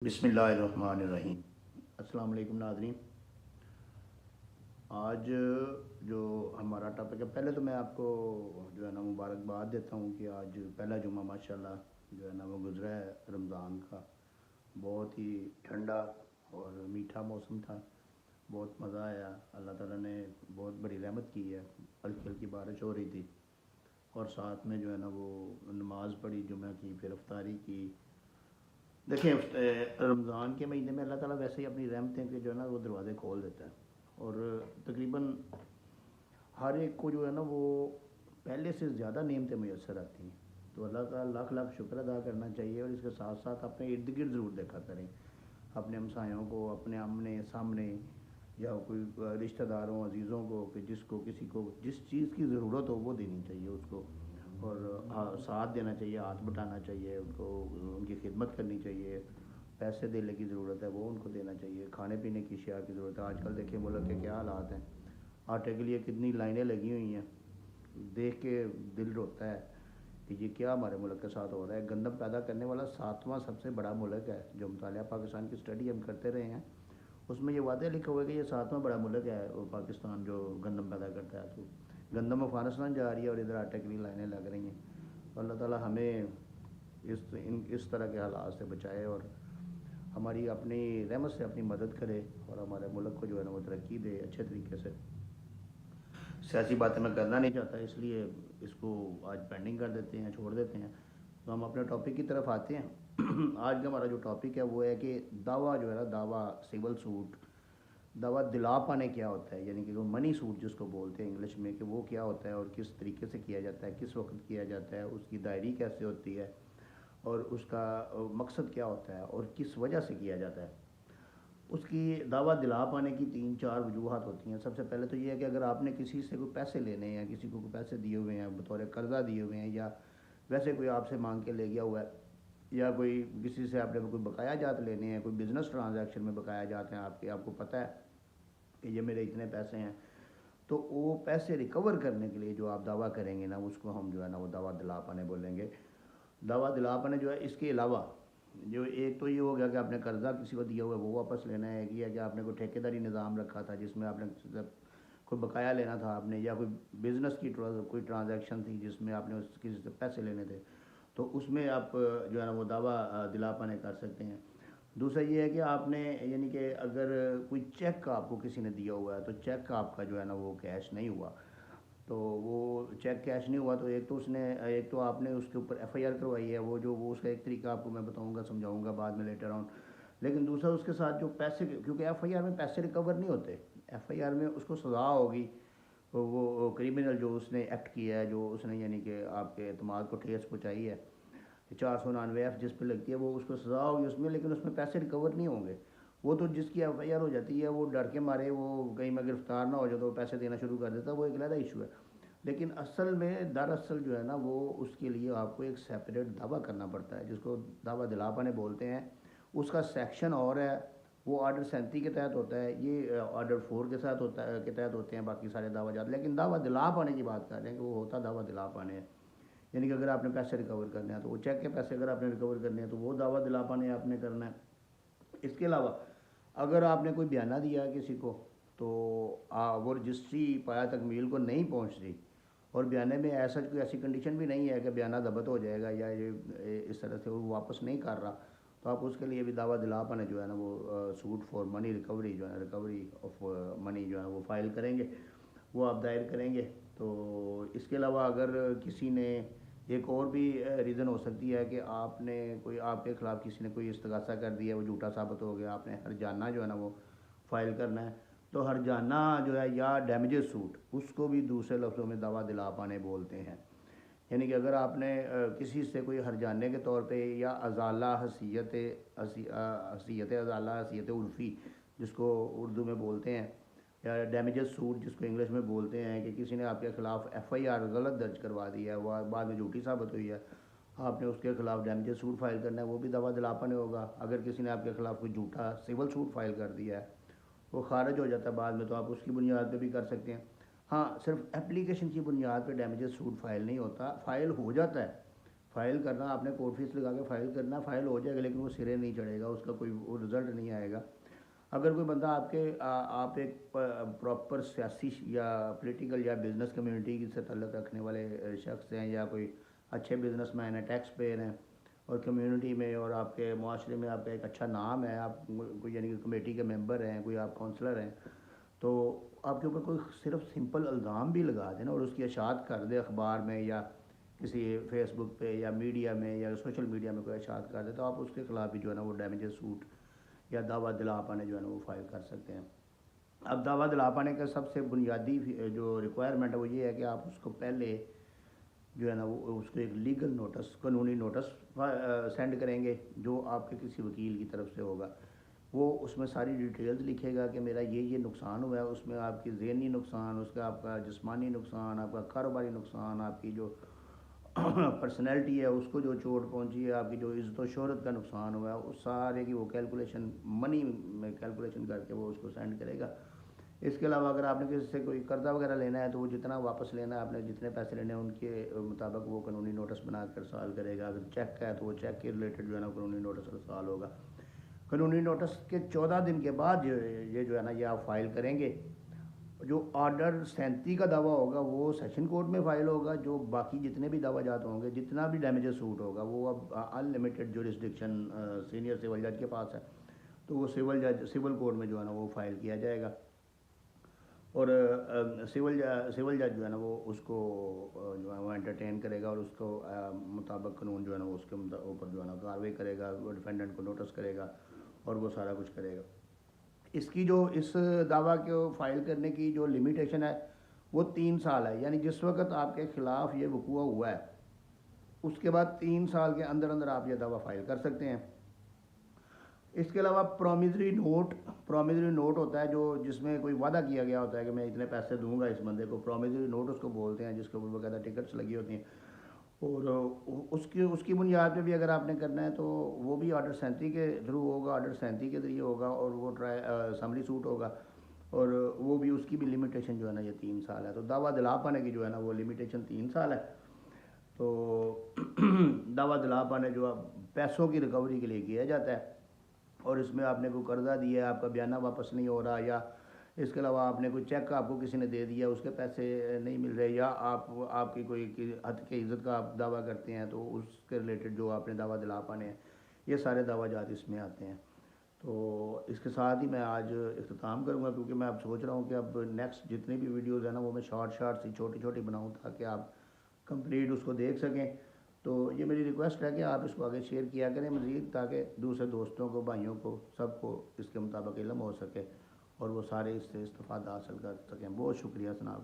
बिस्मिल्लाहिर्रहमानिर्रहीम। अस्सलाम वालेकुम नाज़रीन। आज जो हमारा टॉपिक है, पहले तो मैं आपको जो है ना मुबारकबाद देता हूँ कि आज पहला जुम्मा माशाल्लाह जो है ना वो गुज़रा है रमज़ान का। बहुत ही ठंडा और मीठा मौसम था, बहुत मज़ा आया। अल्लाह ताला ने बहुत बड़ी रहमत की है। हल्की हल्की बारिश हो रही थी और साथ में जो है ना वो नमाज़ पढ़ी जुम्मे की, फिर अफ्तारी की। देखिए, रमज़ान के महीने में अल्लाह ताला वैसे ही अपनी रहमतें के जो है ना वो दरवाज़े खोल देता है और तकरीबन हर एक को जो है ना वो पहले से ज़्यादा नेमतें मैसर आती हैं। तो अल्लाह का लाख लाख शुक्र अदा करना चाहिए और इसके साथ साथ अपने इर्द गिर्द ज़रूर देखा करें, अपने हमसायों को, अपने आमने सामने, या कोई रिश्तेदारों अजीज़ों को, कि जिसको किसी को जिस चीज़ की ज़रूरत हो वो देनी चाहिए उसको। और साथ देना चाहिए, हाथ बटाना चाहिए उनको, उनकी खिदमत करनी चाहिए। पैसे देने की ज़रूरत है वो उनको देना चाहिए, खाने पीने की अशिया की ज़रूरत है। आजकल देखिए मुल्क के क्या हालात हैं, आटे के लिए कितनी लाइनें लगी हुई हैं। देख के दिल रोता है कि ये क्या हमारे मुल्क के साथ हो रहा है। गंदम पैदा करने वाला 7वां सबसे बड़ा मुल्क है। जो मुतालिया पाकिस्तान की स्टडी हम करते रहे हैं उसमें ये वादे लिखा हुआ है कि ये 7वां बड़ा मुल्क है वो पाकिस्तान जो गंदम पैदा करता है। तो गंदम अफ़गानिस्तान जा रही है और इधर आटे के लिए लाइनें लग रही हैं। तो अल्लाह ताला हमें इस तरह के हालात से बचाए और हमारी अपनी रहमत से अपनी मदद करे और हमारे मुल्क को जो है ना वो तरक्की दे अच्छे तरीके से। सियासी बातें मैं करना नहीं चाहता, इसलिए इसको आज पेंडिंग कर देते हैं, छोड़ देते हैं। तो हम अपने टॉपिक की तरफ आते हैं। आज का हमारा जो टॉपिक है वो है कि दावा जो है ना, दावा सिविल सूट, दावा दिला पाने क्या होता है, यानी कि वो मनी सूट जिसको बोलते हैं इंग्लिश में, कि वो क्या होता है और किस तरीके से किया जाता है, किस वक्त किया जाता है, उसकी दायरी कैसे होती है और उसका मकसद क्या होता है और किस वजह से किया जाता है। उसकी दावा दिला पाने की 3-4 वजूहत होती हैं। सबसे पहले तो ये है कि अगर आपने किसी से कोई पैसे लेने हैं, किसी को कोई पैसे दिए हुए हैं, बतौर कर्ज़ा दिए हुए हैं, या वैसे कोई आपसे मांग के ले गया हुआ है, या कोई किसी से आपने कोई बकाया जात लेने हैं, कोई बिज़नेस ट्रांजैक्शन में बकाया जाते हैं आपके, आपको पता है कि ये मेरे इतने पैसे हैं, तो वो पैसे रिकवर करने के लिए जो आप दावा करेंगे ना उसको हम जो है ना वो दावा दिला पाने बोलेंगे। दावा दिला पाने जो है, इसके अलावा जो एक तो ये हो गया कि आपने कर्ज़ा किसी को दिया हुआ है वो वापस लेना है, कि या कि आपने कोई ठेकेदारी निज़ाम रखा था जिसमें आपने किसी से कोई बकाया लेना था आपने, या कोई बिज़नेस की कोई ट्रांजैक्शन थी जिसमें आपने किसी से पैसे लेने थे, तो उसमें आप जो है ना वो दावा दिला पाने कर सकते हैं। दूसरा ये है कि आपने, यानी कि अगर कोई चेक आपको किसी ने दिया हुआ है तो चेक आपका जो है ना वो कैश नहीं हुआ, तो वो चेक कैश नहीं हुआ, तो एक तो आपने उसके ऊपर एफआईआर करवाई है। वो उसका एक तरीका आपको मैं बताऊंगा, समझाऊंगा बाद में लेटर ऑन। लेकिन दूसरा उसके साथ जो पैसे, क्योंकि एफआईआर में पैसे रिकवर नहीं होते, एफआईआर में उसको सज़ा होगी। तो वो क्रिमिनल जो उसने एक्ट किया है, जो उसने यानी कि आपके एतमाद को ठेस पहुँचाई है, 499 जिस पे लगती है, वो उसको सज़ा होगी उसमें, लेकिन उसमें पैसे रिकवर नहीं होंगे। वो तो जिसकी एफआईआर हो जाती है वो डर के मारे वो कहीं में गिरफ्तार ना हो जाए तो पैसे देना शुरू कर देता है, वो एक अलग इशू है। लेकिन असल में दरअसल जो है ना वो उसके लिए आपको एक सेपरेट दावा करना पड़ता है जिसको दावा दिला पाने बोलते हैं। उसका सेक्शन और है, वो आर्डर 37 के तहत होता है, ये आर्डर 4 के साथ होता है, के तहत होते हैं बाकी सारे दावा जाते। लेकिन दावा दिला पाने की बात कर रहे हैं कि वो होता दावा दिला पाने है, यानी कि अगर आपने पैसे रिकवर करने हैं तो वो चेक के पैसे अगर आपने रिकवर करने हैं तो वो दावा दिला पाने आपने करना है। इसके अलावा अगर आपने कोई बयाना दिया है किसी को, तो वो रजिस्ट्री पाया तकमील को नहीं पहुंच रही और बयाने में ऐसा कोई ऐसी कंडीशन भी नहीं है कि बयाना ज़ब्त हो जाएगा या ये इस तरह से वो वापस नहीं कर रहा, तो आप उसके लिए भी दावा दिला पाने जो है ना वो सूट फॉर मनी रिकवरी जो है, रिकवरी ऑफ मनी जो है वो फ़ाइल करेंगे, वो आप दायर करेंगे। तो इसके अलावा अगर किसी ने, एक और भी रीज़न हो सकती है कि आपने कोई, आपके ख़िलाफ़ किसी ने कोई इस्तगासा कर दिया, वो झूठा साबित हो गया, आपने हर्जाना जो है ना वो फ़ाइल करना है। तो हर्जाना जो है या डैमेजेस सूट, उसको भी दूसरे लफ्ज़ों में दावा दिला पाने बोलते हैं। यानी कि अगर आपने किसी से कोई हर्जाने के तौर पे या अजाला हसीयत अजाला हसीयत उल्फ़ी जिसको उर्दू में बोलते हैं, या डैमेजेस सूट जिसको इंग्लिश में बोलते हैं, कि किसी ने आपके ख़िलाफ़ एफआईआर गलत दर्ज करवा दी है, वो बाद में झूठी साबित हुई है, आपने उसके ख़िलाफ़ डैमेजेस सूट फाइल करना है, वो भी दावा दिलापन होगा। अगर किसी ने आपके ख़िलाफ़ कोई झूठा सिविल सूट फाइल कर दिया है, वो खारिज हो जाता है बाद में, तो आप उसकी बुनियाद पे भी कर सकते हैं। हाँ, सिर्फ एप्लीकेशन की बुनियाद पे डैमेजेस सूट फाइल नहीं होता, फ़ाइल हो जाता है فائل کرنا آپ نے کورٹ فیس لگا کے فائل کرنا، فائل ہو جائے گا لیکن وہ سرے نہیں چڑھے گا، اس کا کوئی وہ رزلٹ نہیں آئے گا۔ اگر کوئی بندہ آپ ایک پراپر سیاسی یا پولیٹیکل یا بزنس کمیونٹی سے تعلق رکھنے والے شخص ہیں، یا کوئی اچھے بزنس مین ہیں، ٹیکس پیئر ہیں، اور کمیونٹی میں اور آپ کے معاشرے میں آپ کا ایک اچھا نام ہے، آپ کوئی یعنی کہ کمیٹی کے ممبر ہیں، کوئی آپ کونسلر ہیں، تو آپ کے اوپر کوئی صرف سمپل الزام بھی لگا دیں نا اور اس کی اشاعت کر دے اخبار میں یا کسی فیس بک پہ یا میڈیا میں یا سوشل میڈیا میں کوئی اشاعت کر دے، تو آپ اس کے خلاف بھی جو ہے نا وہ ڈیمیجز سوٹ یا دعویٰ دلا پانے جو ہے نا وہ فائل کر سکتے ہیں۔ اب دعویٰ دلا پانے کا سب سے بنیادی جو ریکوائرمنٹ ہے وہ یہ ہے کہ آپ اس کو پہلے جو ہے نا وہ اس کو ایک لیگل نوٹس، قانونی نوٹس سینڈ کریں گے جو آپ کے کسی وکیل کی طرف سے ہوگا۔ وہ اس میں ساری ڈیٹیلز لکھے گا کہ میرا یہ نقصان ہوا ہے، اس میں آپ کی ذہنی نقصان، اس کا آپ کا جسمانی نقصان، آپ کا کاروباری نقصان، آپ کی جو پرسنالٹی ہے اس کو جو چوٹ پہنچی ہے، آپ کی جو عزت و شہرت کا نقصان ہوا ہے، اس سارے کی وہ کیلکولیشن منی میں کیلکولیشن کر کے وہ اس کو سینڈ کرے گا۔ اس کے علاوہ اگر آپ نے کسی سے کوئی قرضہ وغیرہ لینا ہے تو وہ جتنا واپس لینا ہے، آپ نے جتنے پیسے لینے ہیں ان کے مطابق وہ قانونی نوٹس بنا کر ارسال کرے گا۔ اگر چیک ہے تو وہ چیک کے ریلیٹڈ جو ہے نا قانونی نوٹس ارسال ہوگا۔ قانونی نوٹس کے 14 دن کے بعد یہ جو ہے نا یہ آپ فائل کریں گے۔ جو آرڈر 37 کا دعویٰ ہوگا وہ سیشن کورٹ میں فائل ہوگا، جو باقی جتنے بھی دعویٰ جات ہوں گے، جتنا بھی ڈیمیجز سوٹ ہوگا وہ اب ان لمیٹڈ جورسڈکشن سینئر سول جج کے پاس ہے، تو وہ سول کورٹ میں جو ہے نا وہ فائل کیا جائے گا، اور سول جج جو ہے نا وہ اس کو جو ہے وہ انٹرٹین کرے گا اور اس کو مطابق قانون جو ہے نا وہ اس کے اوپر جو ہے نا کارروائی کرے گا، وہ ڈیفینڈنٹ کو نوٹس کرے گا اور وہ سارا کچھ کرے گا۔ اس کی جو اس دعویٰ کو فائل کرنے کی جو لمیٹیشن ہے وہ 3 سال ہے، یعنی جس وقت آپ کے خلاف یہ وقوع ہوا ہے اس کے بعد 3 سال کے اندر اندر آپ یہ دعویٰ فائل کر سکتے ہیں۔ اس کے علاوہ پرومیزری نوٹ ہوتا ہے جو جس میں کوئی وعدہ کیا گیا ہوتا ہے کہ میں اتنے پیسے دوں گا اس بندے کو، پرومیزری نوٹ اس کو بولتے ہیں، جس کے اوپر باقاعدہ ٹکٹس لگی ہوتی ہیں، اور اس کی بنیاد پہ بھی اگر آپ نے کرنا ہے تو وہ بھی آرڈر 37 کے تھرو ہوگا، آرڈر 37 کے ذریعے ہوگا، اور وہ اسمبلی سوٹ ہوگا، اور وہ بھی اس کی بھی لمیٹیشن جو ہے نا یہ 3 سال ہے۔ تو دعویٰ دلا پانے کی جو ہے نا وہ لمیٹیشن 3 سال ہے۔ تو دعویٰ دلا پانے جو پیسوں کی ریکوری کے لیے کیا جاتا ہے، اور اس میں آپ نے کوئی قرضہ دیا ہے، آپ کا بیانہ واپس نہیں ہو رہا، یا اس کے علاوہ آپ نے کوئی چیک آپ کو کسی نے دے دیا اس کے پیسے نہیں مل رہے، یا آپ کی کوئی حد کی عزت کا آپ دعویٰ کرتے ہیں تو اس کے ریلیٹڈ جو آپ نے دعویٰ دلا پانے ہیں، یہ سارے دعویٰ جات اس میں آتے ہیں۔ تو اس کے ساتھ ہی میں آج اختتام کروں گا، کیونکہ میں اب سوچ رہا ہوں کہ اب نیکسٹ جتنی بھی ویڈیوز ہیں نا وہ میں شارٹ سی چھوٹی چھوٹی بناؤں تاکہ آپ کمپلیٹ اس کو دیکھ سکیں۔ تو یہ میری ریکویسٹ ہے کہ آپ اس کو آگے شیئر کیا کریں مزید، تاکہ دوسرے دوستوں کو، بھائیوں کو، سب کو اس کے مطابق علم ہو سکے اور وہ سارے اس سے استفادہ حاصل کر سکیں۔ بہت شکریہ جناب۔